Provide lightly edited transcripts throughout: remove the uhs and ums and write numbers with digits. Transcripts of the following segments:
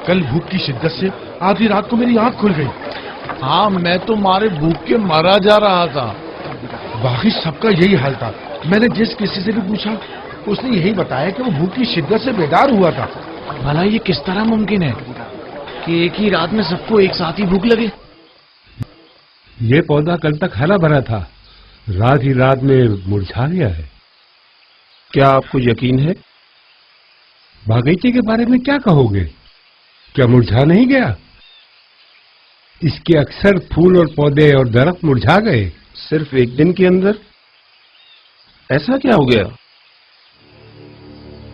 کل بھوک کی شدت سے آدھی رات کو میری آنکھ کھل گئی. ہاں میں تو مارے بھوک کے مرا جا رہا تھا. باقی سب کا یہی حال تھا. میں نے جس کسی سے بھی پوچھا اس نے یہی بتایا کہ وہ بھوک کی شدت سے بیدار ہوا تھا. بھلا یہ کس طرح ممکن ہے کہ ایک ہی رات میں سب کو ایک ساتھ ہی بھوک لگے؟ یہ پودا کل تک ہرا بھرا تھا، رات ہی رات میں مرجھا گیا ہے. کیا آپ کو یقین ہے؟ باغیچے کے بارے میں کیا کہو گے؟ کیا مرجھا نہیں گیا؟ اس کے اکثر پھول اور پودے اور درخت مرجھا گئے. صرف ایک دن کے اندر؟ ایسا کیا ہو گیا؟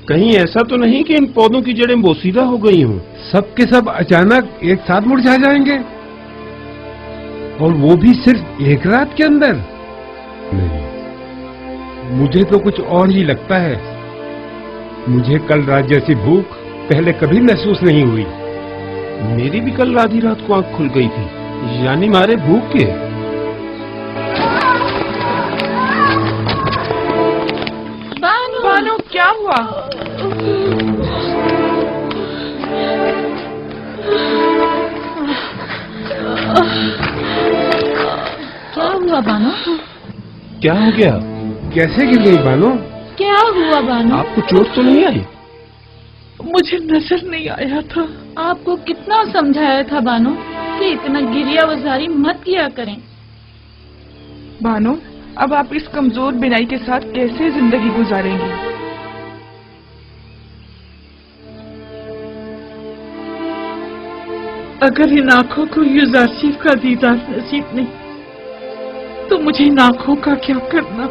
کہیں ایسا تو نہیں کہ ان پودوں کی جڑیں بوسیدہ ہو گئی ہوں؟ سب کے سب اچانک ایک ساتھ مرجھا جائیں گے، اور وہ بھی صرف ایک رات کے اندر؟ نہیں، مجھے تو کچھ اور ہی لگتا ہے. مجھے کل رات جیسی بھوک پہلے کبھی محسوس نہیں ہوئی. میری بھی کل آدھی رات کو آنکھ کھل گئی تھی، یعنی مارے بھوک کے. بانو کیا ہوا؟ کیا ہوا بانو؟ کیا ہو گیا؟ کیسے گر گئی بانو؟ کیا ہوا بانو؟ آپ کو چوٹ تو نہیں آئی؟ مجھے نظر نہیں آیا تھا. آپ کو کتنا سمجھایا تھا بانو کہ اتنا گریا وزاری مت کیا کریں. بانو اب آپ اس کمزور بینائی کے ساتھ کیسے زندگی گزاریں گی؟ اگر ان آنکھوں کو یوزارسیف کا دیدار نصیب نہیں تو مجھے ان آنکھوں کا کیا کرنا؟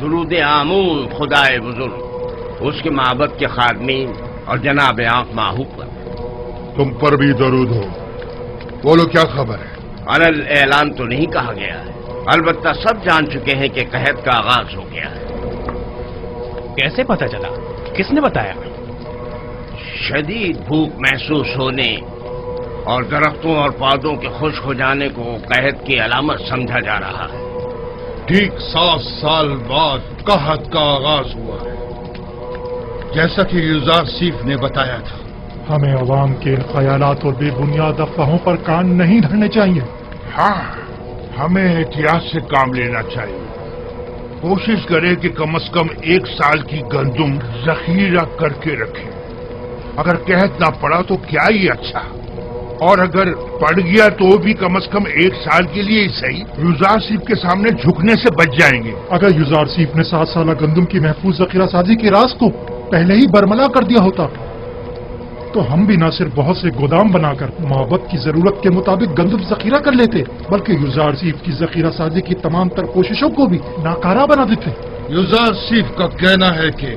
درود آمون خدائے بزرگ، اس کے معبد کے خادمین اور جناب آنکھ ماہو پر. تم پر بھی درود ہو. بولو کیا خبر ہے؟ علل اعلان تو نہیں کہا گیا ہے، البتہ سب جان چکے ہیں کہ قحط کا آغاز ہو گیا ہے. کیسے پتا چلا؟ کس نے بتایا؟ شدید بھوک محسوس ہونے اور درختوں اور پودوں کے خشک ہو جانے کو قحط کی علامت سمجھا جا رہا ہے. ٹھیک 7 سال بعد قحط کا آغاز ہوا ہے، جیسا کہ یوزارسیف نے بتایا تھا. ہمیں عوام کے ان خیالات اور بے بنیاد افواہوں پر کان نہیں دھرنے چاہیے. ہاں، ہمیں احتیاط سے کام لینا چاہیے. کوشش کریں کہ کم از کم 1 سال کی گندم ذخیرہ کر کے رکھیں. اگر قحط نہ پڑا تو کیا ہی اچھا، اور اگر پڑ گیا تو بھی کم از کم 1 سال کے لیے ہی صحیح یوزارسیف کے سامنے جھکنے سے بچ جائیں گے. اگر یوزارسیف نے 7 سالہ گندم کی محفوظ ذخیرہ سازی کے راز کو پہلے ہی برملا کر دیا ہوتا تو ہم بھی نہ صرف بہت سے گودام بنا کر محبت کی ضرورت کے مطابق گندم ذخیرہ کر لیتے، بلکہ یوزارسیف کی ذخیرہ سازی کی تمام تر کوششوں کو بھی ناکارہ بنا دیتے. یوزارسیف کا کہنا ہے کہ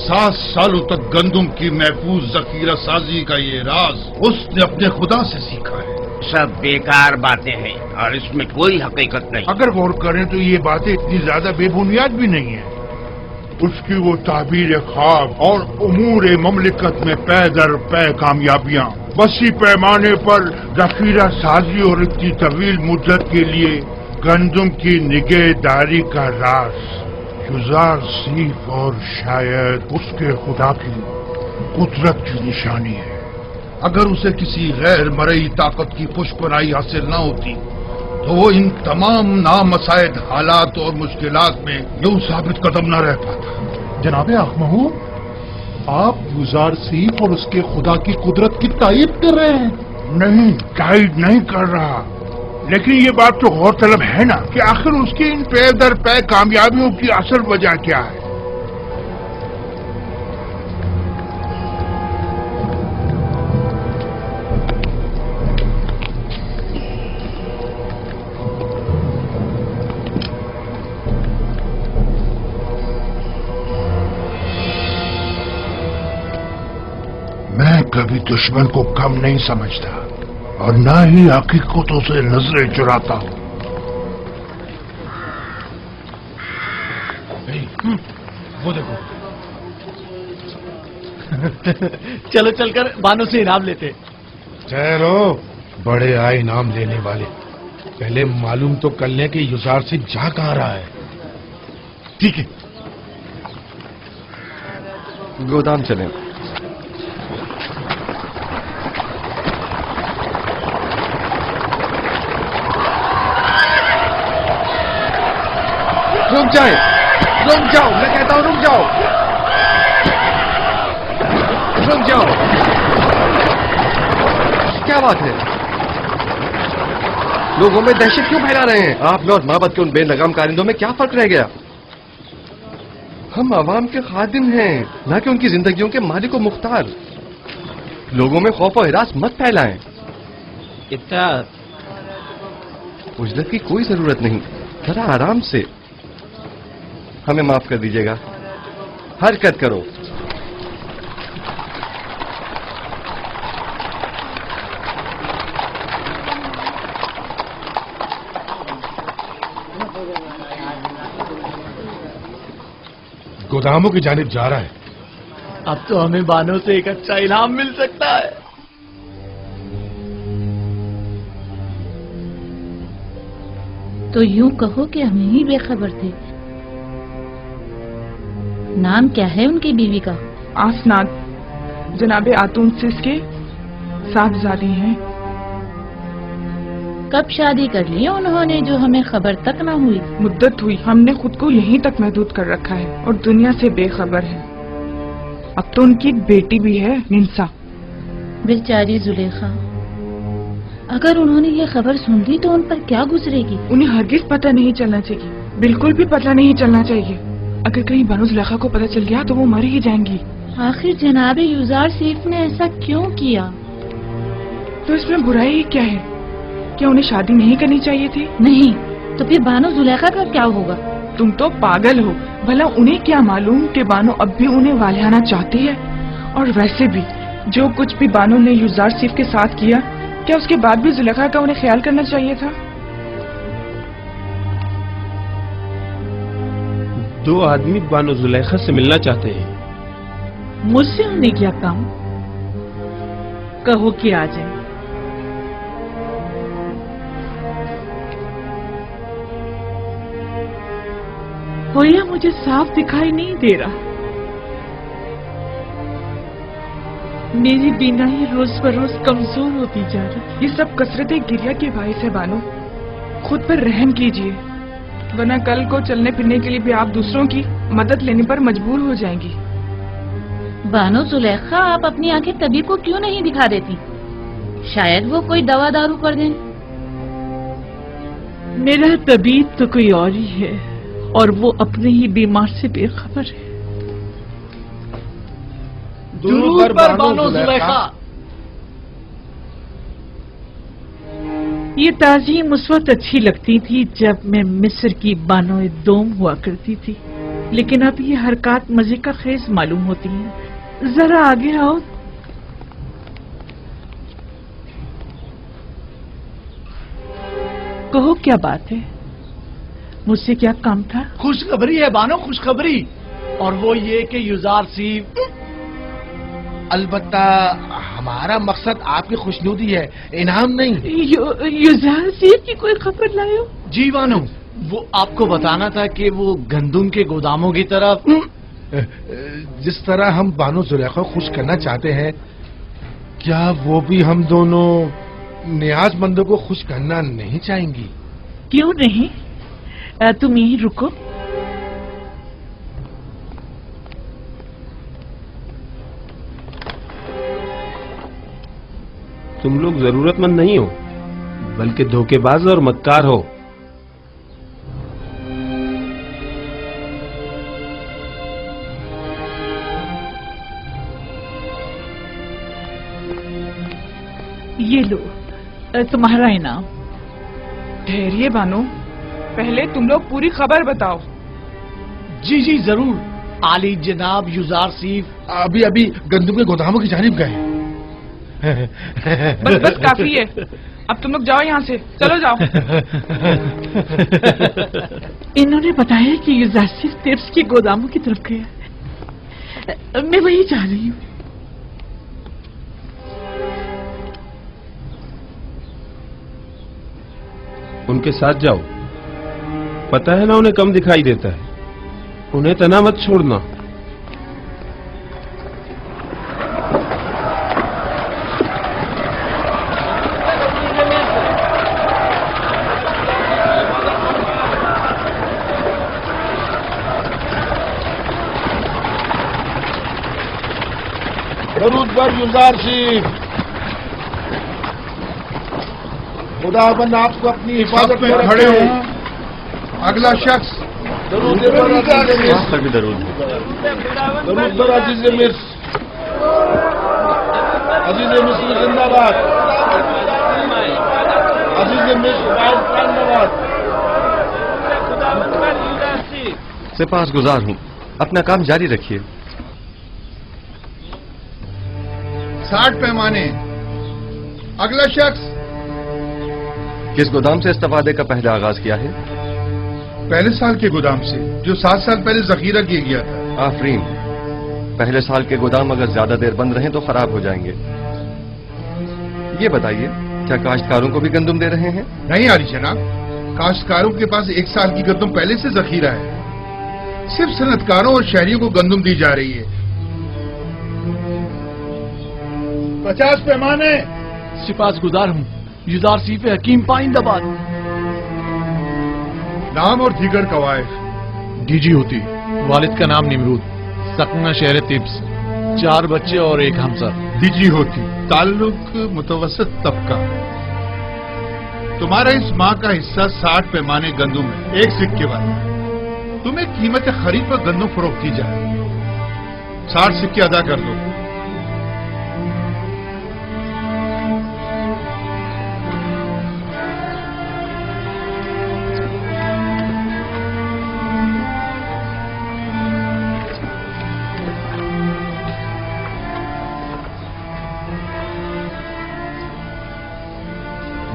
7 سالوں تک گندم کی محفوظ ذخیرہ سازی کا یہ راز اس نے اپنے خدا سے سیکھا ہے. سب بیکار باتیں ہیں اور اس میں کوئی حقیقت نہیں. اگر غور کریں تو یہ باتیں اتنی زیادہ بے بنیاد بھی نہیں ہیں. اس کی وہ تعبیر خواب اور امور مملکت میں پے در پے کامیابیاں، وسیع پیمانے پر ذخیرہ سازی اور اتنی طویل مدت کے لیے گندم کی نگہداری کا راز یوزارسیف اور شاید اس کے خدا کی قدرت کی نشانی ہے. اگر اسے کسی غیر مرئی طاقت کی پشپنائی حاصل نہ ہوتی تو وہ ان تمام نامساعد حالات اور مشکلات میں یوں ثابت قدم نہ رہ پاتا. جناب اخمہو، آپ یوزارسیف اور اس کے خدا کی قدرت کی تائید کر رہے ہیں؟ نہیں، تائید نہیں کر رہا، لیکن یہ بات تو غور طلب ہے نا کہ آخر اس کی ان پے در پے کامیابیوں کی اصل وجہ کیا ہے. कभी दुश्मन को कम नहीं समझता और न ही हकीकतों से नजरें चुराता हूं। वो देखो। चलो चलकर बानो से इनाम लेते। ठहरो, बड़े आए इनाम लेने वाले, पहले मालूम तो कर लें कि युजार से जा कहाँ रहा है। ठीक है, गोदाम चलें। रुक जाए, रुक जाओ, मैं कहता हूं रुक जाओ, रुक जाओ। क्या बात है, लोगों में दहशत क्यों फैला रहे हैं? आप में और माबद के उन बेलगाम कारिंदों में क्या फर्क रह गया? हम आवाम के खादिम हैं, ना कि उनकी जिंदगियों के मालिक और मुख्तार। लोगों में खौफ और हिरास मत फैलाएं। इतना उजलत की कोई जरूरत नहीं, जरा आराम से। हमें माफ कर दीजिएगा, हरकत करो। गोदामों की जानिब जा रहा है। अब तो हमें बानों से एक अच्छा इनाम मिल सकता है। तो यूं कहो कि हम ही बेखबर थे। नाम क्या है उनकी बीवी का? आसनाद, जनाबे आतून सिस के साहबजादी हैं। कब शादी कर ली उन्होंने जो हमें खबर तक ना हुई? मुद्दत हुई, हमने खुद को यहीं तक महदूद कर रखा है और दुनिया से बेखबर है। अब तो उनकी एक बेटी भी है, निंसा। बेचारी जुलेखा, अगर उन्होंने ये खबर सुन ली तो उन पर क्या गुजरेगी? उन्हें हरगिज पता नहीं चलना चाहिए, बिल्कुल भी पता नहीं चलना चाहिए। अगर कहीं बानो जुलेखा को पता चल गया तो वो मर ही जाएंगी। आखिर जनाबे युजार सेफ ने ऐसा क्यों किया? तो इसमें बुराई ही क्या है? क्या उन्हें शादी नहीं करनी चाहिए थी? नहीं तो फिर बानो जुलेखा का क्या होगा? तुम तो पागल हो, भला उन्हें क्या मालूम कि बानो अब भी उन्हें वालियाना चाहती है। और वैसे भी जो कुछ भी बानो ने युजार सेफ के साथ किया, क्या उसके बाद भी जुलेखा का उन्हें ख्याल करना चाहिए था? दो आदमी बानो जुलेखा से मिलना चाहते हैं। मुझसे उन्हें क्या काम? कहो कि आ जाए। होया मुझे साफ दिखाई नहीं दे रहा। मेरी बीनाई रोज बरोज कमजोर होती जा रही। ये सब कसरत गिरिया के बाइस है बानो। खुद पर रहम कीजिए, वरना कल को चलने फिरने के लिए भी आप दूसरों की मदद लेने पर मजबूर हो जाएंगी। बानो जुलेखा, आप अपनी आंखें तबीब को क्यों नहीं दिखा देती? शायद वो कोई दवा दारू कर दें। मेरा तबीब तो कोई और ही है और वो अपने ही बीमार से बेखबर है। दुरूद पर बानो जुलेखा। ये ताज़ीम उस वक्त अच्छी लगती थी जब मैं मिस्र की बानो दोम हुआ करती थी, लेकिन अब ये हरकत मजे का खेज मालूम होती है। जरा आगे आओ। कहो क्या बात है, मुझसे क्या काम था? खुशखबरी है बानो, खुशखबरी। और वो ये कि युजार सेफ। अलबत्ता हमारा मकसद आपकी खुशनुदी है, इनाम नहीं। युजार सेफ की कोई खबर लायो? जी बानो, वो आपको बताना था कि वो गंदुम के गोदामों की तरफ। जिस तरह हम बानो जुलेखा खुश करना चाहते हैं, क्या वो भी हम दोनों नियाजमंदों को खुश करना नहीं चाहेंगी? क्यों नहीं, तुम यहीं रुको। तुम लोग जरूरतमंद नहीं हो, बल्कि धोखेबाज और मक्कार हो। ये लो तुम्हारा इनाम। ठहरिए बानो, पहले तुम लोग पूरी खबर बताओ। जी जी जरूर। आली जनाब युजार सेफ अभी अभी गंदम के गोदामों की जानिब गए। बस बस काफी है, अब तुम लोग जाओ यहाँ से, चलो जाओ। इन्होंने बताया कि ये जासिर टेप्स के गोदामों की तरफ गया, मैं वही जा रही हूँ। उनके साथ जाओ, पता है ना उन्हें कम दिखाई देता है, उन्हें तना मत छोड़ना। दरूद पर गुलजार सिंह, खुदाबंद आपको अपनी हिफाजत में खड़े हो। अगला शख्स दरूद पर दरूद अजीज मिर्स, अजीज मिस्र जिंदाबाद, अजीज मिस्र जिंदाबाद। सिपासगुजार हूँ, अपना काम जारी रखिए। 60 पैमाने। अगला शख्स। किस गोदाम से इस्तेफादे का पहले आगाज किया है? पहले साल के गोदाम से, जो 7 साल पहले जखीरा किया गया था। आफरीन, पहले साल के गोदाम अगर ज्यादा देर बंद रहें तो खराब हो जाएंगे। ये बताइए, क्या काश्तकारों को भी गंदम दे रहे हैं? नहीं आली जनाब, काश्तकारों के पास 1 साल की गंदम पहले से जखीरा है। सिर्फ सनतकारों और शहरियों को गंदम दी जा रही है। 50 पैमाने। सिपासगुजार हूँ, युजार सीफे हकीम पाइंदाबाद। नाम और दीगर कवायद। डीजी होती, वालिद का नाम निमरूद, सकना शहर तिब्स, 4 बच्चे और 1 हमसर। डीजी होती, ताल्लुक मुतवसत तबका। तुम्हारा इस माह का हिस्सा 60 पैमाने गंदम है, 1 सिक्के वाला। तुम्हें कीमत खरीद पर गंदम फरोख्त की जाए, 60 सिक्के अदा कर दो।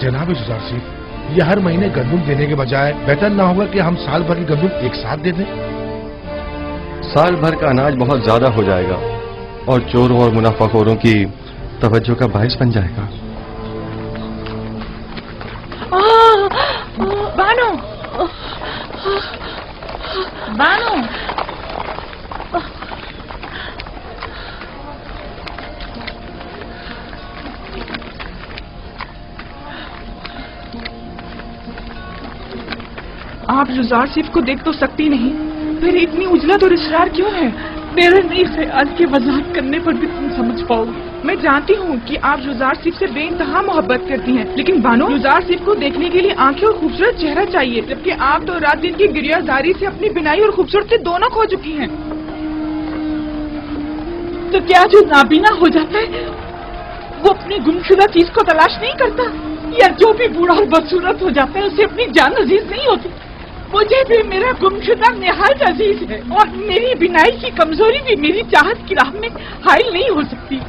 जनाब जुजार सिंह, ये हर महीने गंदम देने के बजाय बेहतर ना होगा कि हम साल भर की गंदम एक साथ दे दें? साल भर का अनाज बहुत ज्यादा हो जाएगा और चोरों और मुनाफाखोरों की तवज्जो का बायस बन जाएगा। बानो, बानो, आप जुजार सिर्फ को देख तो सकती नहीं, फिर इतनी उजलत और इसरार क्यों है? मेरा नहीं ख्याल कि वजाहत करने पर भी तुम समझ पाओगे। मैं जानती हूँ कि आप जुजार सिर्फ से बेइंतहा मोहब्बत करती हैं, लेकिन बानो, जुजार सिर्फ को देखने के लिए आंखें और खूबसूरत चेहरा चाहिए, जबकि आप तो रात दिन की गिरियाजारी से अपनी बिनाई और खूबसूरती दोनों खो चुकी हैं। तो क्या जो नाबीना हो जाता है वो अपनी गुमशुदा चीज को तलाश नहीं करता? या जो भी बूढ़ा और बदसूरत हो जाता है उसे अपनी जान अजीज नहीं होती? मुझे भी मेरा गुमशुदा निहायत अजीज है, और मेरी बिनाई की कमजोरी भी मेरी चाहत की राह में हाइल नहीं हो सकती।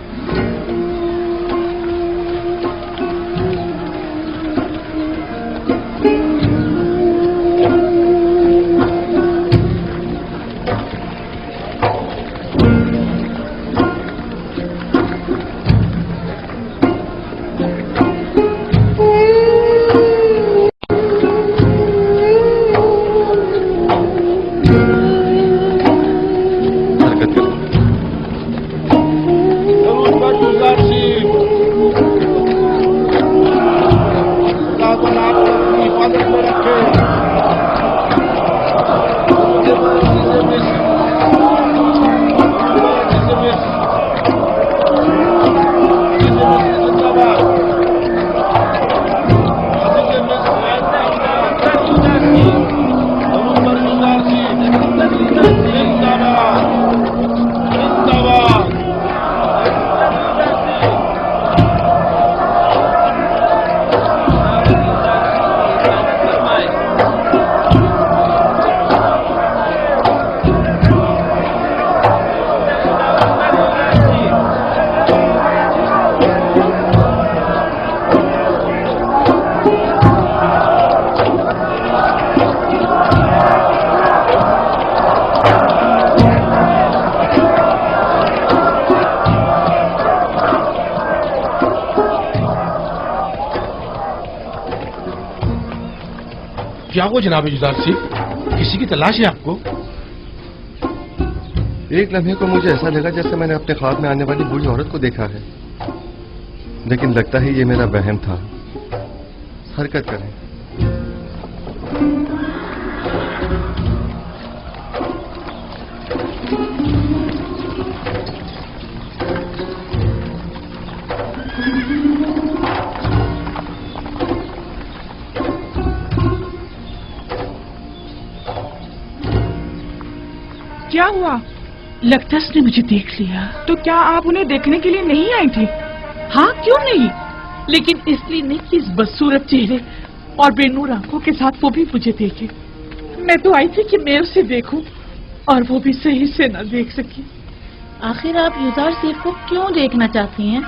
क्या हुआ जनाब जुदार सिंह? किसी की तलाश है आपको? एक लम्हे को मुझे ऐसा लगा जैसे मैंने अपने ख्वाब में आने वाली बूढ़ी औरत को देखा है, लेकिन लगता है ये मेरा वहम था। हरकत करें। क्या हुआ? लगता है उसने मुझे देख लिया। तो क्या आप उन्हें देखने के लिए नहीं आई थी? हाँ, क्यों नहीं, लेकिन इसलिए नहीं कि इस बदसूरत चेहरे और बेनूर आंखों के साथ वो भी मुझे देखे। मैं तो आई थी कि मैं उसे देखूं, और वो भी सही से न देख सकी। आखिर आप युजार सेफ को क्यों देखना चाहती हैं?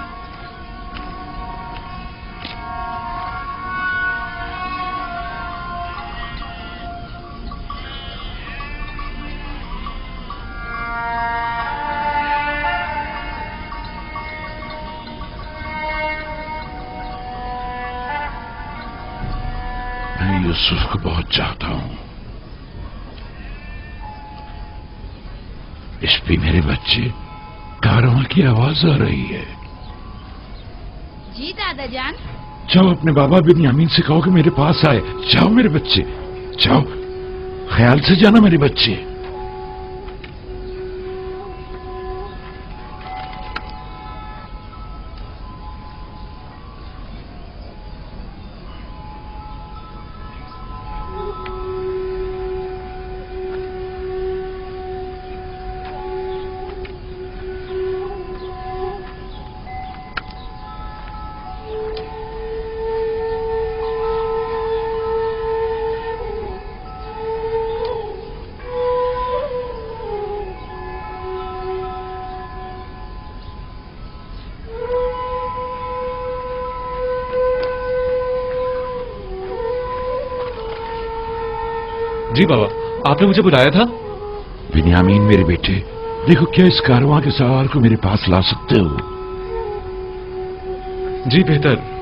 मैं यूसुफ को बहुत चाहता हूं। इस पे मेरे बच्चे, कारवां की आवाज आ रही है। जी दादा जान। जाओ अपने बाबा बिन्यामीन से कहो कि मेरे पास आए। जाओ मेरे बच्चे, जाओ, ख्याल से जाना मेरे बच्चे। जी बाबा, आपने मुझे बुलाया था? बिन्यामीन मेरे बेटे, देखो क्या इस कारवां के सवार को मेरे पास ला सकते हो? जी बेहतर।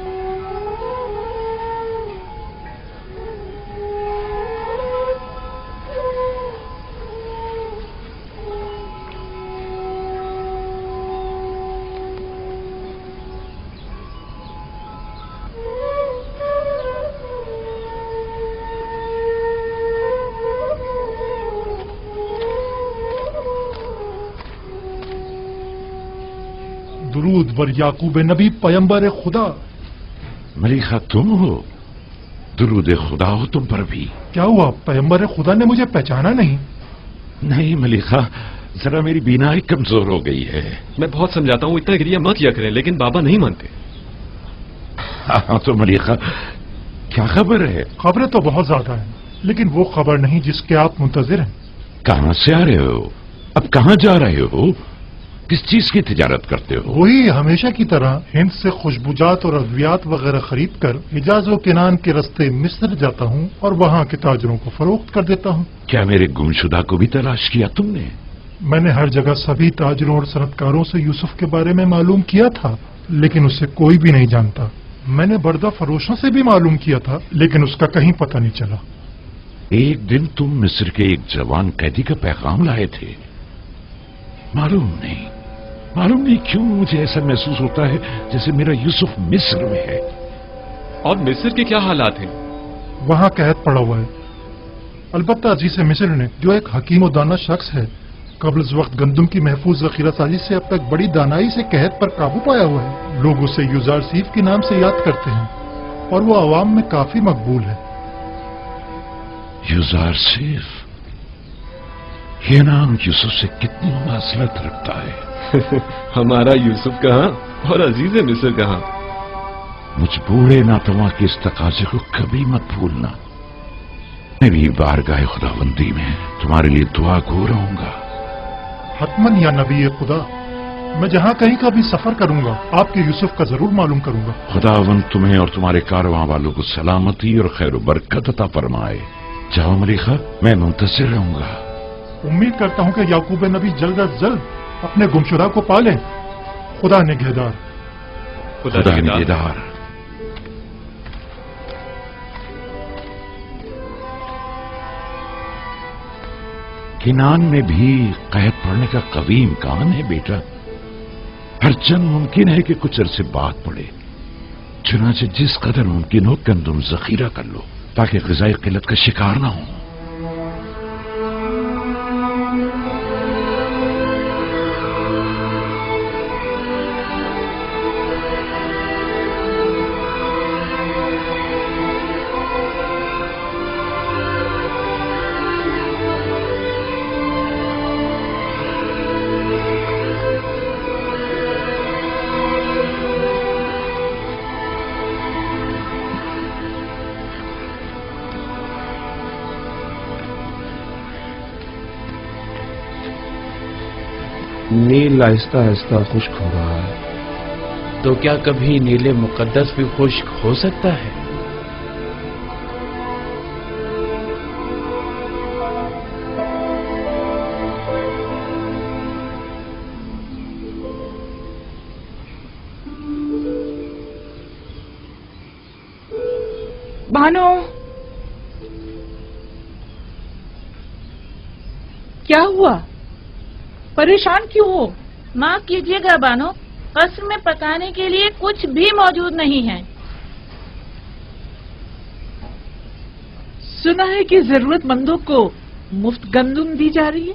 दुरूद बर याकूब नबी पैगंबर खुदा। मलिका तुम हो? दुरूद खुदा हो तुम पर भी। क्या हुआ, पैगंबर खुदा ने मुझे पहचाना नहीं? नहीं मलिका, जरा मेरी बीनाई कमजोर हो गई है। मैं बहुत समझाता हूँ इतना गिरिया मत किया करें, लेकिन बाबा नहीं मानते। हाँ तो मलिका, क्या खबर है? खबरें तो बहुत ज्यादा हैं, लेकिन वो खबर नहीं जिसके आप मुंतजिर हैं। कहाँ से आ रहे हो? अब कहाँ जा रहे हो? किस चीज की तिजारत करते हो? वही हमेशा की तरह हिंद से खुशबूजात और अद्वियात वगैरह खरीद कर हिजाज व किनान के रास्ते मिस्र जाता हूँ और वहाँ के ताजरों को फरोख्त कर देता हूँ। क्या मेरे गुमशुदा को भी तलाश किया तुमने? मैंने हर जगह सभी ताजरों और सनतकारों से यूसुफ के बारे में मालूम किया था, लेकिन उसे कोई भी नहीं जानता। मैंने बर्दा फरोशों से भी मालूम किया था, लेकिन उसका कहीं पता नहीं चला। एक दिन तुम मिस्र के एक जवान कैदी का पैगाम लाए थे। मालूम नहीं क्यों मुझे ऐसा महसूस होता है जैसे मेरा यूसुफ मिस्र में है। और मिस्र के क्या हालात हैं? वहाँ कैद पड़ा हुआ है। अलबत्ता अजीज मिस्र ने, जो एक हकीम और दाना शख्स है, कब्ल वक्त गंदम की महफूज जखीरा साजी से अब तक बड़ी दानाई से कैद पर काबू पाया हुआ है। लोग उसे युजार सीफ के नाम से याद करते हैं और वो आवाम में काफी मकबूल है। युजार सीफ, ये नाम यूसुफ से कितनी मुमासलत रखता है। हमारा यूसुफ कहाँ और अजीज मिस्र कहाँ? मुझ बूढ़े नातवा के इस तकाजे को कभी मत भूलना। मैं भी बारगाह खुदाबंदी में तुम्हारे लिए दुआ गो रहूंगा। हतमन या नबी खुदा, मैं जहाँ कहीं का भी सफर करूंगा आपके यूसुफ का जरूर मालूम करूंगा। खुदावंद तुम्हें और तुम्हारे कारवां वालों को सलामती और खैर बरकत अता फरमाए। जाओ मलिका, मैं मुंतज़िर रहूंगा। उम्मीद करता हूँ कि याकूब नबी जल्द अज जल्द अपने गुमशुदा को पाले। खुदा निगहदार। खुदा निगहदार। काहिनान में भी कैद पड़ने का कभी इम्कान है बेटा? हर चंद मुमकिन है कि कुछ अरसे बाद पड़े। चुनाचे जिस कदर मुमकिन हो गंदम जखीरा कर लो ताकि ग़िज़ाई किल्लत का शिकार ना हो। नील आहिस्ता आहिस्ता खुश्क हो रहा है। तो क्या कभी नीले मुकद्दस भी खुश्क हो सकता है? भानु, क्या हुआ? परेशान क्यों हो? माफ कीजिएगा बानो, कस्र में पकाने के लिए कुछ भी मौजूद नहीं है। सुना है कि जरूरतमंदों को मुफ्त गंदम दी जा रही है।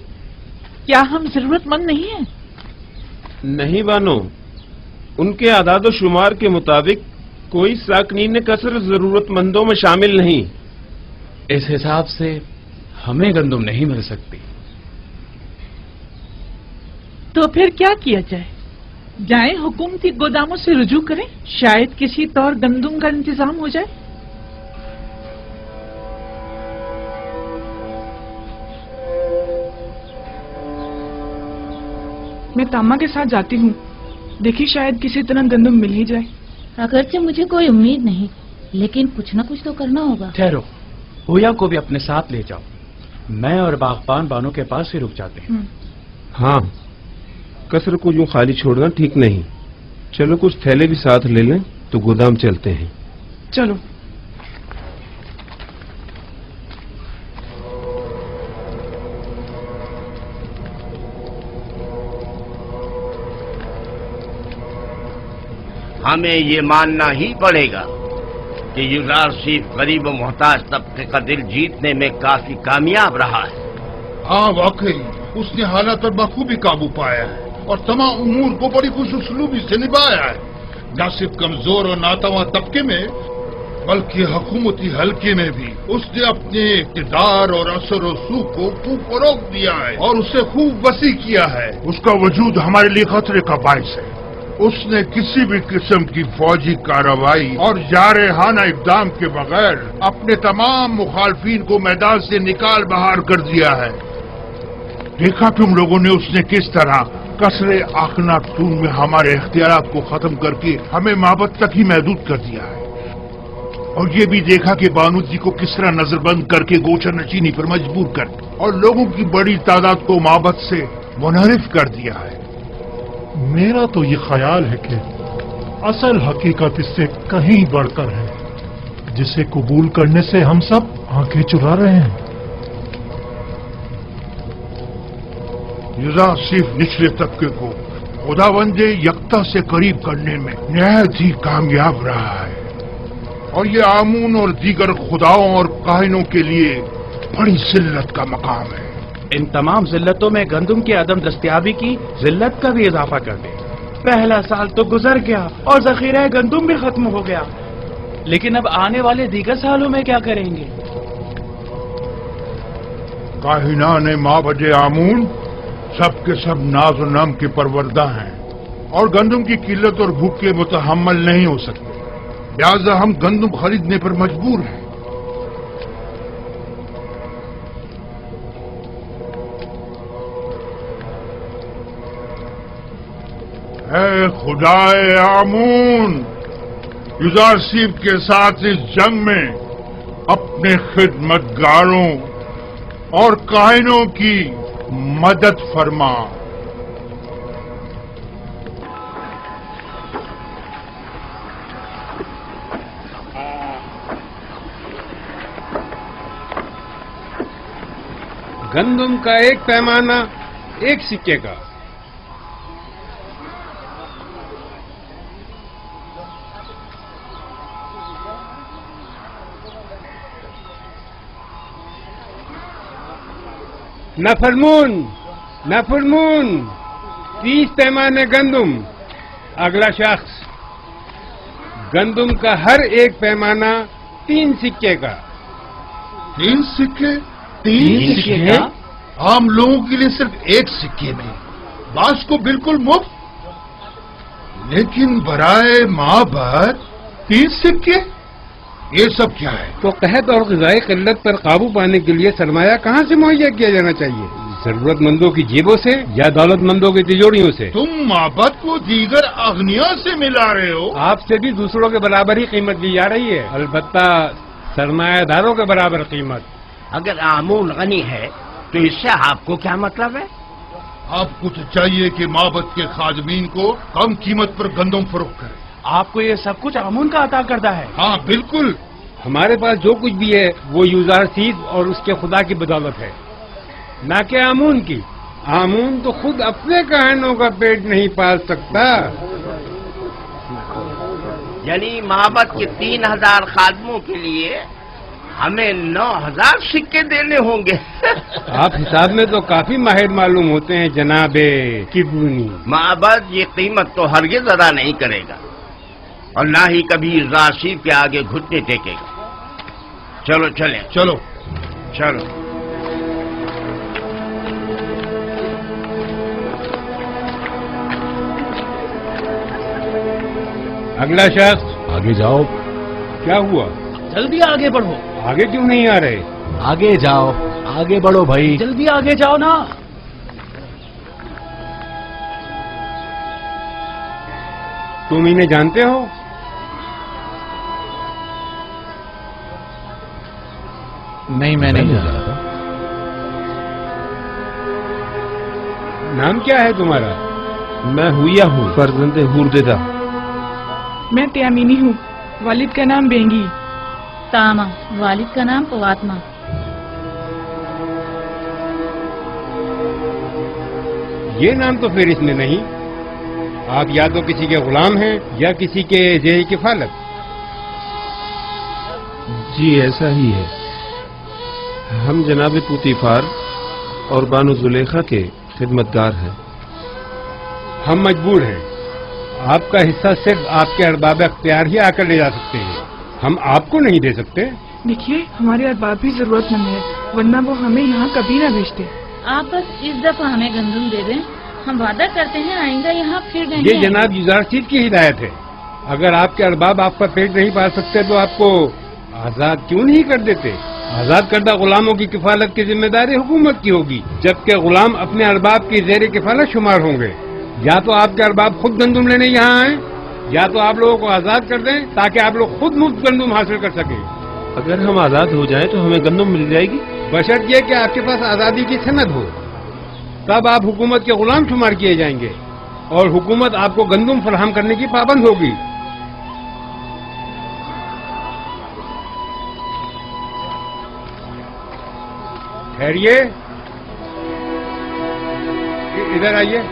क्या हम जरूरतमंद नहीं हैं? नहीं बानो, उनके आदाद व शुमार के मुताबिक कोई साकनीन कसर जरूरतमंदों में शामिल नहीं। इस हिसाब से हमें गंदम नहीं मिल सकती। तो फिर क्या किया जाए? जाएं हुकूमती गोदामों से रुजू करें, शायद किसी तौर गंदम का इंतजाम हो जाए। मैं तामा के साथ जाती हूँ, देखिए शायद किसी तरह गंदम मिल ही जाए। अगरचे मुझे कोई उम्मीद नहीं, लेकिन कुछ न कुछ तो करना होगा। ठहरो, हुया को भी अपने साथ ले जाओ। मैं और बागबान बानो के पास ही रुक जाते हैं। हाँ, कसर को यूं खाली छोड़ना ठीक नहीं। चलो कुछ थैले भी साथ ले लें तो गोदाम चलते हैं। चलो। हमें ये मानना ही पड़ेगा कि यूज़रशिप गरीब और मोहताज तबके का दिल जीतने में काफी कामयाब रहा है। हाँ वाकई उसने हालात पर बखूबी काबू पाया है और तमाम उमूर को बड़ी खुशउस्लूबी से निभाया है। न सिर्फ कमजोर और नातवा तबके में बल्कि हुकूमती हल्के में भी उसने अपने इक़्तिदार और असर और सूख को खूब फरोग दिया है और उसे खूब वसी किया है। उसका वजूद हमारे लिए खतरे का बाइस है। उसने किसी भी किस्म की फौजी कार्रवाई और जारहाना इक़दाम के बगैर अपने तमाम मुखालफीन को मैदान से निकाल बाहर कर दिया है। देखा तुम लोगों ने उसने किस तरह कसरे आखनातून में हमारे इख्तियारात को खत्म करके हमें माबद तक ही महदूद कर दिया है। और ये भी देखा कि बानू जी को किस तरह नजरबंद करके गोचर नशीनी पर मजबूर कर और लोगों की बड़ी तादाद को माबद से मुनहरिफ कर दिया है। मेरा तो ये ख्याल है कि असल हकीकत इससे कहीं बढ़कर है, जिसे कबूल करने से हम सब आंखें चुरा रहे हैं। यूज़रशिप निचले तबके को खुदावंदे यकता से करीब करने में निहायत ही कामयाब रहा है और ये आमून और दीगर खुदाओं और काहिनों के लिए बड़ी जिल्लत का मकाम है। इन तमाम जिल्लतों में गंदम की अदम दस्तयाबी की जिल्लत का भी इजाफा कर दे। पहला साल तो गुजर गया और जखीरा गंदम भी खत्म हो गया, लेकिन अब आने वाले दीगर सालों में क्या करेंगे? काहिना ने माबद आमून सब के सब नाज और नम के परवरदा हैं और गंदम की किल्लत और भूख के मुतहम्मल नहीं हो सकते, लिहाजा हम गंदम खरीदने पर मजबूर हैं। ऐ खुदाए आमून, यूज़रशिप के साथ इस जंग में अपने खिदमतगारों और काहिनों की मदद फरमा। गंदुम का एक पैमाना एक सिक्के का। नफरमून, नफरमून, 30 पैमाने गंदुम। अगला शख्स, गंदुम का हर एक पैमाना 3 सिक्के का। 3 सिक्के? 3 सिक्के? आम लोगों के लिए सिर्फ 1 सिक्के में, बास को बिल्कुल मुफ्त। लेकिन बराए माबद 3 सिक्के, ये सब क्या है? तो कहत और ग़िज़ाई क़िल्लत पर काबू पाने के लिए सरमाया कहाँ से मुहैया किया जाना चाहिए? जरूरतमंदों की जेबों से या दौलतमंदों की तिजोरियों से? तुम माबद को दीगर अग्निया से मिला रहे हो। आपसे भी दूसरों के बराबर ही कीमत दी जा रही है, अलबत्ता सरमायादारों के बराबर कीमत। अगर आमून गनी है तो इससे आपको क्या मतलब है? आपको तो चाहिए कि माबद के खादमीन को कम कीमत पर गंदम फरोख्त करें। आपको ये सब कुछ आमून का अता करता है? हाँ बिल्कुल। हमारे पास जो कुछ भी है वो यूज़ारसीस और उसके खुदा की बदौलत है, ना कि आमून की। आमून तो खुद अपने कहनों का पेट नहीं पाल सकता। यानी माबद के 3000 खादमों के लिए हमें 9000 सिक्के देने होंगे। आप हिसाब में तो काफी माहिर मालूम होते हैं जनाबे किबूनी। माबद ये कीमत तो हरगिज़ अदा नहीं करेगा और ना ही कभी राशि के आगे घुटने टेकेगा। चलो चले। चलो चलो। अगला शख्स, आगे जाओ। क्या हुआ? जल्दी आगे बढ़ो। आगे क्यों नहीं आ रहे? आगे जाओ, आगे बढ़ो भाई। जल्दी आगे जाओ ना। तुम इन्हें जानते हो? नहीं, मैं नहीं जानता। नाम क्या है तुम्हारा? मैं हुआ हूँ, फर्जंदे हुरदेदा। मैं त्यामीनी हूँ, वालिद का नाम बेंगी। तामा, वालिद का नाम पवात्मा। ये नाम तो फिर इसमें नहीं। आप या तो किसी के गुलाम हैं या किसी के जेर किफालत। जी ऐसा ही है। हम जनाब पुतीफार और बानो जुलेखा के खिदमतगार हैं। हम मजबूर हैं। आपका हिस्सा सिर्फ आपके अरबाब अख्तियार ही आकर ले जा सकते हैं, हम आपको नहीं दे सकते। देखिए, हमारे अरबाब भी जरूरतमंद है, वरना वो हमें यहाँ कभी ना भेजते। आप बस इस दफा हमें गंदम दे दें, हम वादा करते हैं आइंदा यहाँ फिर नहीं ये जनाब यूज़ारसीस की हिदायत है। अगर आपके अरबाब आपका पेट नहीं पाल सकते तो आपको आजाद क्यों नहीं कर देते? आजाद करदा गुलामों की किफालत की जिम्मेदारी हुकूमत की होगी, जबकि गुलाम अपने अरबाब की जेर किफालत शुमार होंगे। या तो आपके अरबाब खुद गंदुम लेने यहाँ आए, या तो आप लोगों को आजाद कर दें ताकि आप लोग खुद मुफ्त गंदुम हासिल कर सकें। अगर हम आजाद हो जाएं तो हमें गंदम मिल जाएगी, बशर्त ये कि आपके पास आजादी की सनद हो। तब आप हुकूमत के गुलाम शुमार किए जाएंगे और हुकूमत आपको गंदुम फराहम करने की पाबंद होगी। ठहरिए, इधर आइए।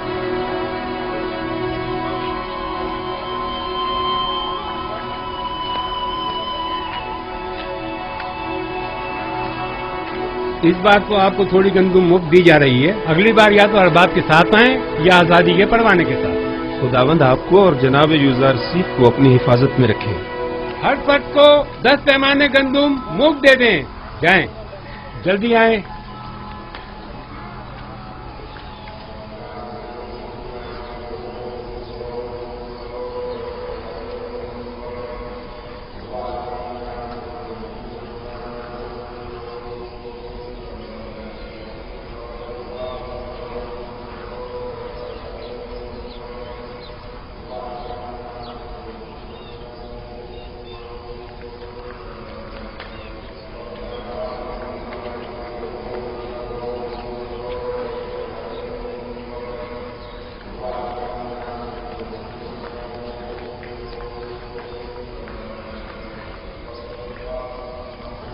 इस बार तो आपको थोड़ी गंदुम मुफ्त दी जा रही है। अगली बार या तो अरबाब के साथ आएं या आजादी के परवाने के साथ। खुदावंद आपको और जनाब यूज़ारसीस को अपनी हिफाजत में रखें। हर फर्द को 10 पैमाने गंदुम मुफ्त दे दें। जाएं, जल्दी आएं।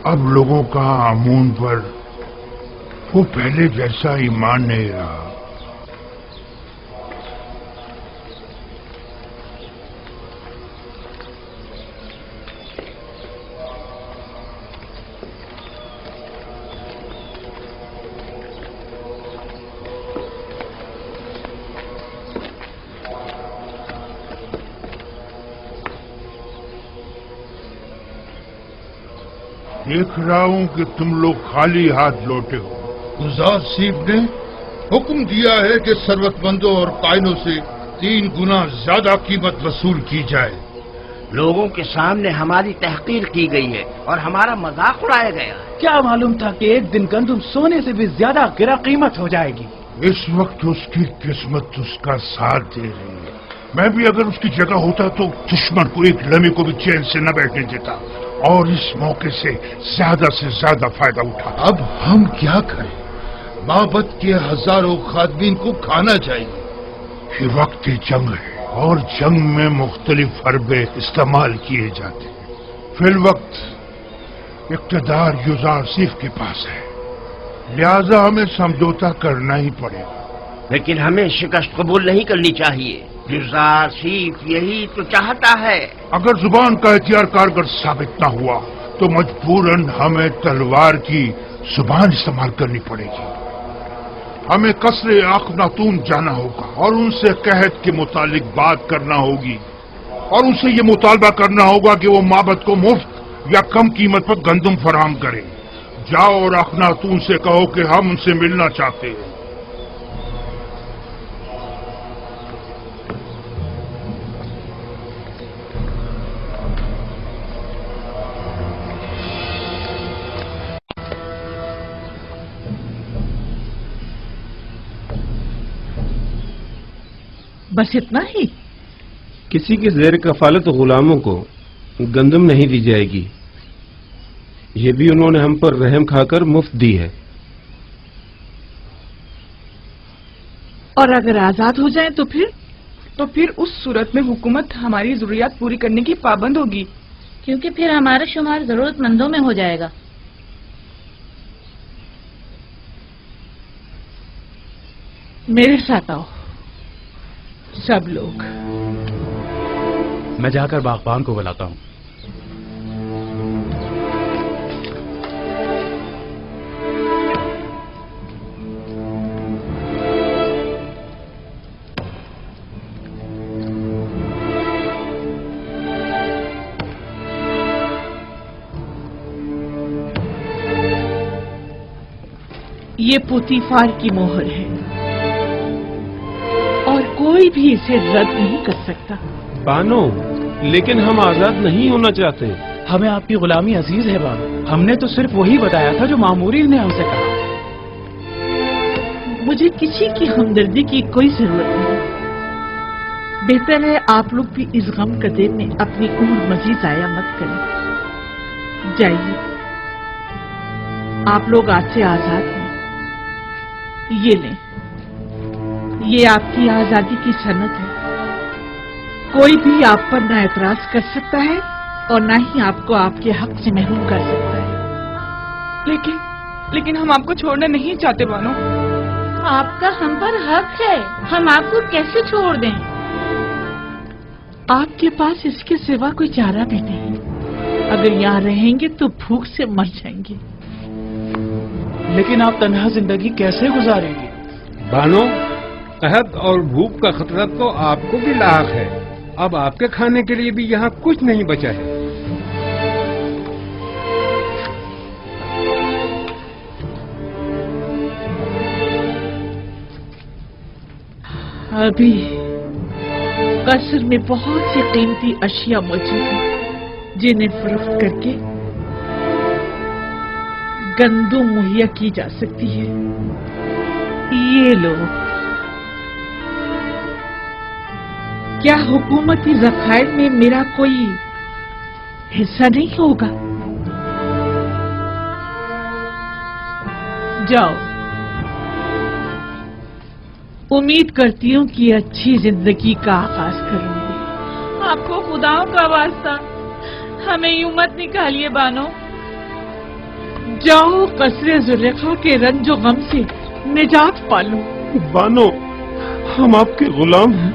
अब लोगों का आमून पर वो पहले जैसा ईमान नहीं रहा। देख रहा हूं कि तुम लोग खाली हाथ लौटे हो। गुजार सीफ ने हुक्म दिया है कि जरूरतमंदों और कायनों से 3 गुना ज्यादा कीमत वसूल की जाए। लोगों के सामने हमारी तहकीर की गई है और हमारा मजाक उड़ाया गया है। क्या मालूम था कि एक दिन गंदुम सोने से भी ज्यादा गिरा कीमत हो जाएगी। इस वक्त उसकी किस्मत उसका साथ दे रही है। मैं भी अगर उसकी जगह होता तो दुश्मन को एक लम्हे को भी चैन से न बैठने देता और इस मौके से ज्यादा फायदा उठा। अब हम क्या करें? माबद के हजारों खादमीन को खाना चाहिए। ये वक्त जंग है और जंग में मुख्तलिफ हरबे इस्तेमाल किए जाते हैं। फिल वक्त इक़्तिदार युजार सीफ के पास है, लिहाजा हमें समझौता करना ही पड़ेगा। लेकिन हमें शिकस्त कबूल नहीं करनी चाहिए। युजार सीफ यही तो चाहता है। अगर जुबान का एहतियार कारगर साबित न हुआ तो मजबूरन हमें तलवार की जुबान इस्तेमाल करनी पड़ेगी। हमें कसरे अखनातून जाना होगा और उनसे कहत के मुतालिक बात करना होगी और उनसे ये मुतालबा करना होगा कि वो माबद को मुफ्त या कम कीमत पर गंदम फराहम करें। जाओ और अखनातून से कहो कि हम उनसे मिलना चाहते हैं। बस इतना ही? किसी के ज़ेर कफालत गुलामों को गंदम नहीं दी जाएगी। ये भी उन्होंने हम पर रहम खाकर मुफ्त दी है। और अगर आजाद हो जाएं तो फिर उस सूरत में हुकूमत हमारी जरूरियात पूरी करने की पाबंद होगी, क्योंकि फिर हमारा शुमार जरूरतमंदों में हो जाएगा। मेरे साथ आओ सब लोग। मैं जाकर बागबान को बुलाता हूं। ये पुतीफार की मोहर है और कोई भी इसे रद्द नहीं कर सकता। बानो, लेकिन हम आजाद नहीं होना चाहते। हमें आपकी गुलामी अजीज है बानो। हमने तो सिर्फ वही बताया था जो मामूरीन ने हमसे कहा। मुझे किसी की हमदर्दी की कोई जरूरत नहीं। बेहतर है आप लोग भी इस गम कदे में अपनी उम्र मजीद जाया मत करें। जाइए, आप लोग आज से आजाद हैं। ये लें, ये आपकी आजादी की सनद है। कोई भी आप पर ना एतराज कर सकता है और ना ही आपको आपके हक से महरूम कर सकता है। लेकिन हम आपको छोड़ना नहीं चाहते बानो। आपका हम पर हक है, हम आपको कैसे छोड़ दें? आपके पास इसके सिवा कोई चारा भी नहीं। अगर यहाँ रहेंगे तो भूख से मर जाएंगे। लेकिन आप तन्हा जिंदगी कैसे गुजारेंगे? बानो, कहत और भूख का खतरा तो आपको भी लाक है। अब आपके खाने के लिए भी यहाँ कुछ नहीं बचा है। अभी कसर में बहुत सी कीमती अशिया मौजूद हैं जिन्हें फरोख्त करके गंदम मुहैया की जा सकती है। ये लो। क्या हुकूमती ज़खायर में मेरा कोई हिस्सा नहीं होगा? जाओ, उम्मीद करती हूँ कि अच्छी जिंदगी का आगाज करूंगी। आपको खुदाओं का वास्ता हमें यूं मत निकालिए बानो। जाओ कसरे जुलेखा के रंजो गम से निजात पालो। बानो, हम आपके गुलाम हैं,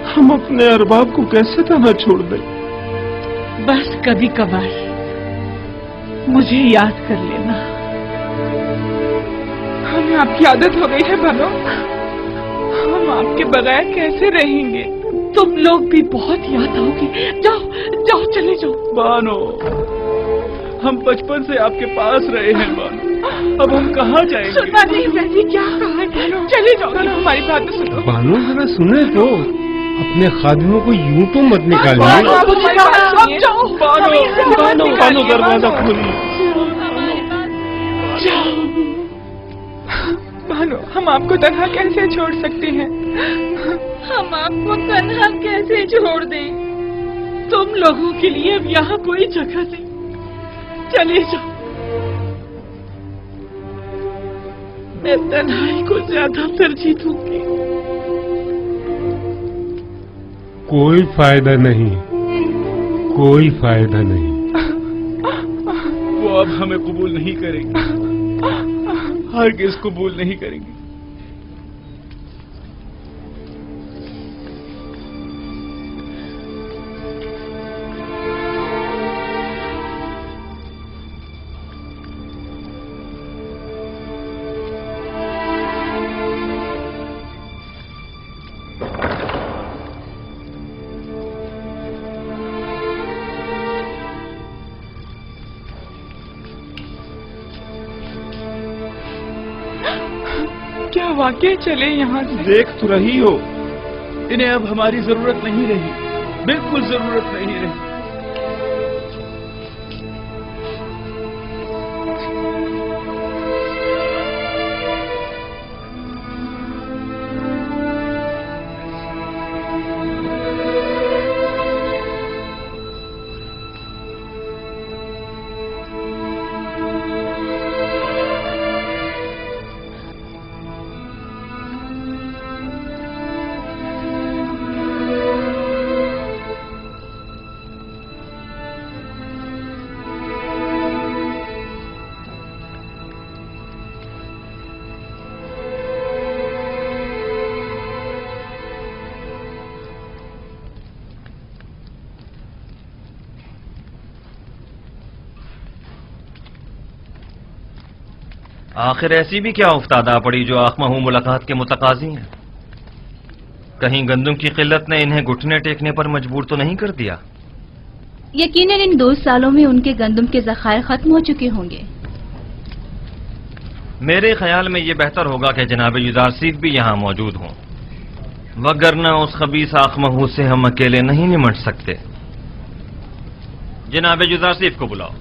हम अपने अरबाब को कैसे तना छोड़ दें? बस कभी कभार मुझे याद कर लेना। हमें आपकी आदत हो गई है बानो, हम आपके बगैर कैसे रहेंगे? तुम लोग भी बहुत याद आओगे। जाओ जाओ चले जाओ। बानो, हम बचपन से आपके पास रहे हैं बानो, अब हम कहाँ जाएंगे? सुना नहीं मैंने क्या कहा है? चले जाओ, हमारी बात तो सुनो। बानो जरा सुने तो, अपने खादिमों को यूं तो मत निकालिए। अब जाओ बानो दरवाजा खोलिए। बानो, हम आपको तन्हा कैसे छोड़ सकते हैं? हम आपको तन्हा कैसे छोड़ दें? तुम लोगों के लिए अब यहाँ कोई जगह नहीं, चले जाओ। मैं तन्हाई को ज्यादा तरजीह दूंगी। कोई फायदा नहीं, कोई फायदा नहीं। वो अब हमें कबूल नहीं करेंगे, हरगिज़ कबूल नहीं करेंगे। क्या वाकई चले यहाँ से? देख तो रही हो, इन्हें अब हमारी जरूरत नहीं रही, बिल्कुल जरूरत नहीं रही। आखिर ऐसी भी क्या उफ्तादा पड़ी जो आखमहू मुलाकात के मुतकाजी हैं? कहीं गंदम की किल्लत ने इन्हें घुटने टेकने पर मजबूर तो नहीं कर दिया? यकीनन इन 2 सालों में उनके गंदम के ज़खायर खत्म हो चुके होंगे। मेरे ख्याल में ये बेहतर होगा कि जनाब युदारसीफ भी यहाँ मौजूद हों, वगरना उस खबीस आखमहू से हम अकेले नहीं निमट सकते। जनाब युदारसीफ को बुलाओ।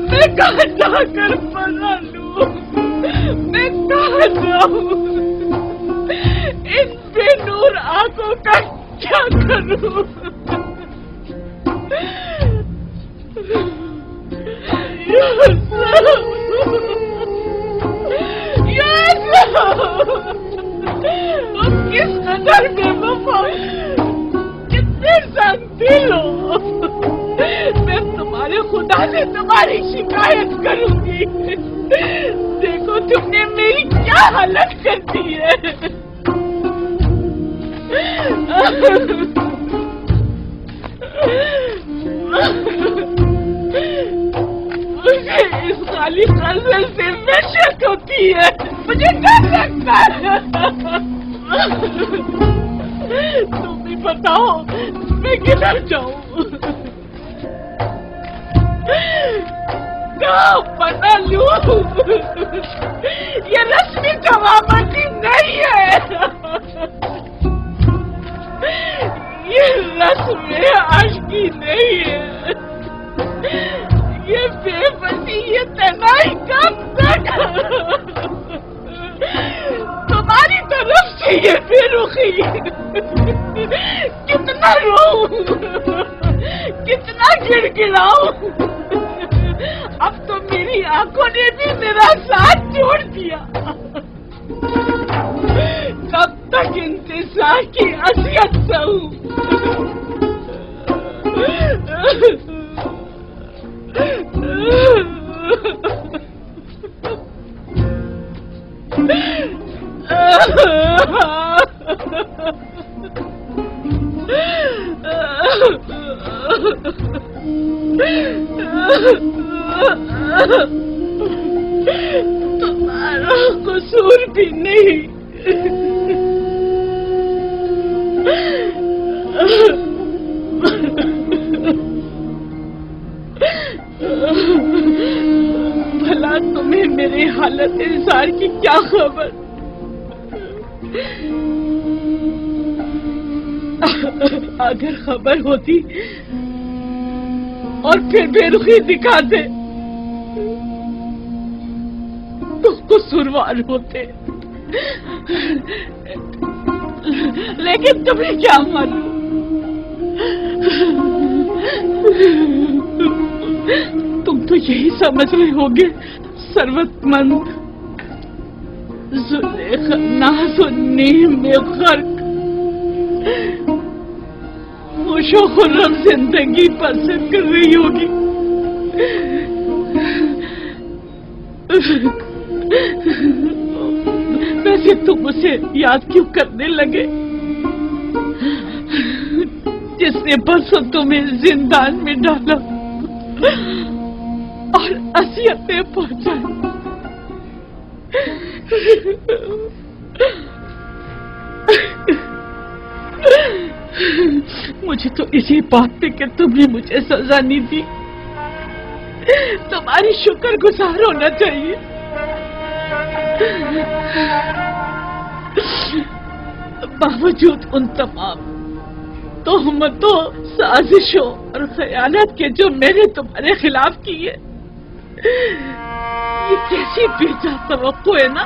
मैं कहाँ जाकर पना लूं? मैं कहाँ जाऊं? इन बेनूर आंखों का क्या करूं? तुम किस कदर बेवफा, कितने संदिल हो। मैं तुम्हारे खुदा से तुम्हारी शिकायत करूंगी। देखो तुमने मेरी क्या हालत कर दी है। मुझे इस खाली खजाने से वहशत होती है, मुझे डर लगता है। तुम भी बताओ मैं किधर जाऊं? कहाँ पता लूं? ये रस्मी जवाबती नहीं है, ये रस्म आशिकी नहीं है, ये बेबसी, ये तनाई कब तक? तुम्हारी तरफ से ये बेरुखी, कितना रोऊं, कितना गिड़गिड़ाऊं। अब तो मेरी आंखों ने भी मेरा साथ छोड़ दिया। कब तक इंतजार की असियत सहूं? तुम्हारा कसूर भी नहीं। भला तुम्हें मेरे हालत इंसान की क्या खबर? अगर खबर होती और फिर बेरुखी दिखाते तो कसूरवार होते, लेकिन तुम्हें क्या मालूम? तुम तो यही समझ रहे होगे सर्वतमंद जुलेखा नाज़ो नीम में गर्क खुशो खुर्रम जिंदगी बसर कर रही होगी। वैसे तुम उसे याद क्यों करने लगे जिसने परसों तुम्हें जिंदान में डाला और असियतें पहुंचाई? मुझे तो इसी बात पे कि तुमने मुझे सजा नहीं दी तुम्हारी शुक्रगुजार होना चाहिए। बावजूद उन तमाम तोहमतों, साजिशों और खयानत के जो मैंने तुम्हारे खिलाफ की है, ये कैसी बेजा तवक्को है ना।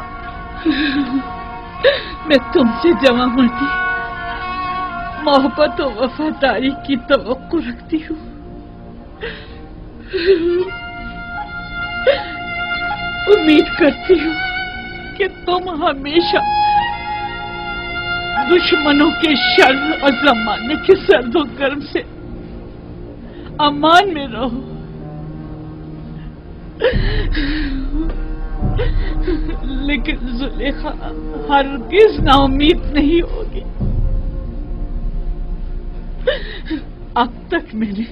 मैं तुमसे जमा मर्दी, मोहब्बत और वफादारी की तवक्को रखती हूँ। उम्मीद करती हूँ कि तुम हमेशा दुश्मनों के शर और जमाने के सर्दो गर्म से अमान में रहो। लेकिन जुलेखा हरगिज नाउम्मीद नहीं होगी। अब तक मैंने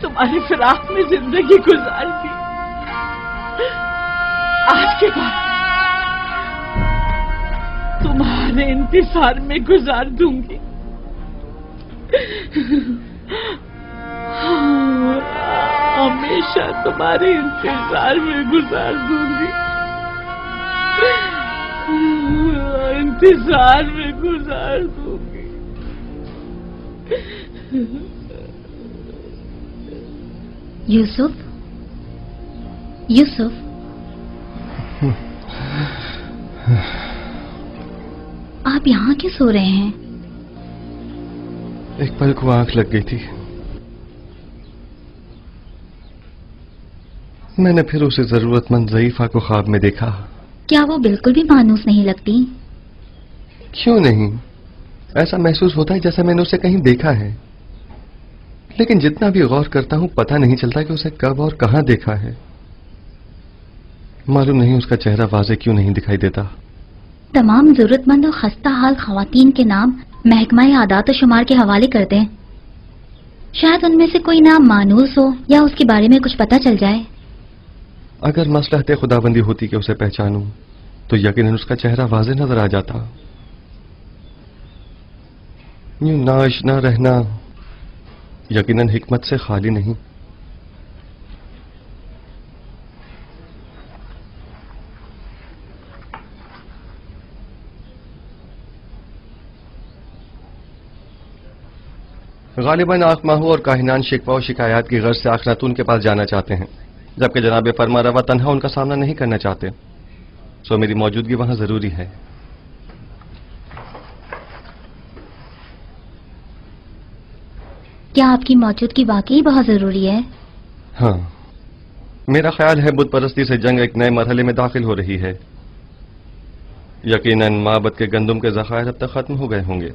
तुम्हारे फिराक में जिंदगी गुजार दी, आज के बाद तुम्हारे इंतजार में गुजार दूंगी। हमेशा तुम्हारे इंतजार में गुजार दूंगी, इंतजार में गुजार दूंगी। यूसुफ, यूसुफ, आप यहाँ क्यों सो रहे हैं? एक पल को आंख लग गई थी। मैंने फिर उसे जरूरतमंद ज़ईफा को ख्वाब में देखा। क्या वो बिल्कुल भी मानूस नहीं लगती? क्यों नहीं, ऐसा महसूस होता है जैसे मैंने उसे कहीं देखा है, लेकिन जितना भी गौर करता हूं पता नहीं चलता कि उसे कब और कहां देखा है। मालूम नहीं उसका चेहरा वाज़े क्यों नहीं दिखाई देता। तमाम जरूरतमंद और खस्ता हाल खवातीन के नाम महकमा आदात और शुमार के हवाले कर दें। शायद उनमें से कोई नाम मानूस हो या उसके बारे में कुछ पता चल जाए। अगर मसलहत खुदाबंदी होती कि उसे पहचानूं तो यकीनन उसका चेहरा वाज़ेह नजर आ जाता। यूं नाआशना रहना यकीनन हिकमत से खाली नहीं। गालिबन आखमाहू और काहिनान शिकवा और शिकायत की गर्ज से आखनातून के पास जाना चाहते हैं, जबकि जनाब फरमारवा तन्हा उनका सामना नहीं करना चाहते। सो मेरी मौजूदगी वहां जरूरी है। क्या आपकी मौजूदगी वाकई बहुत जरूरी है? हाँ, मेरा ख्याल है बुत परस्ती से जंग एक नए मरहले में दाखिल हो रही है। यकीनन माबद के गंदुम के ज़खायर अब तक खत्म हो गए होंगे।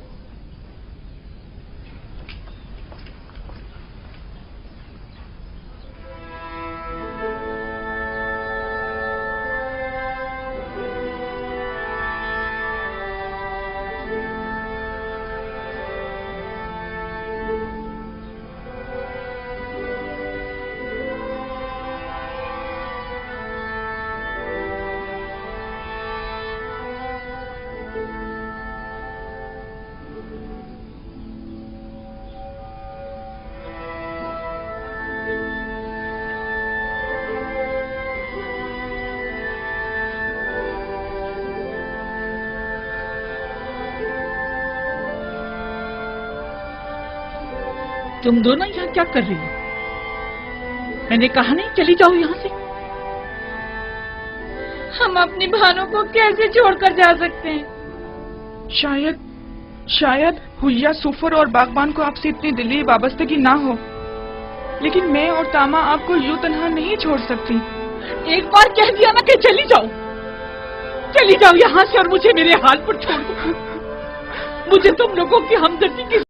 तुम दोनों यहाँ क्या कर रही हो? मैंने कहा नहीं चली जाओ यहाँ से। हम अपनी भानु को कैसे छोड़कर जा सकते हैं? शायद हुलिया, सुफर और बागबान को आपसे इतनी दिली वाबस्तगी ना हो, लेकिन मैं और तामा आपको यूं तन्हा नहीं छोड़ सकती। एक बार कह दिया ना कि चली जाओ यहाँ से और मुझे मेरे हाल पर छोड़ दो। मुझे तुम लोगों की हमदर्दी की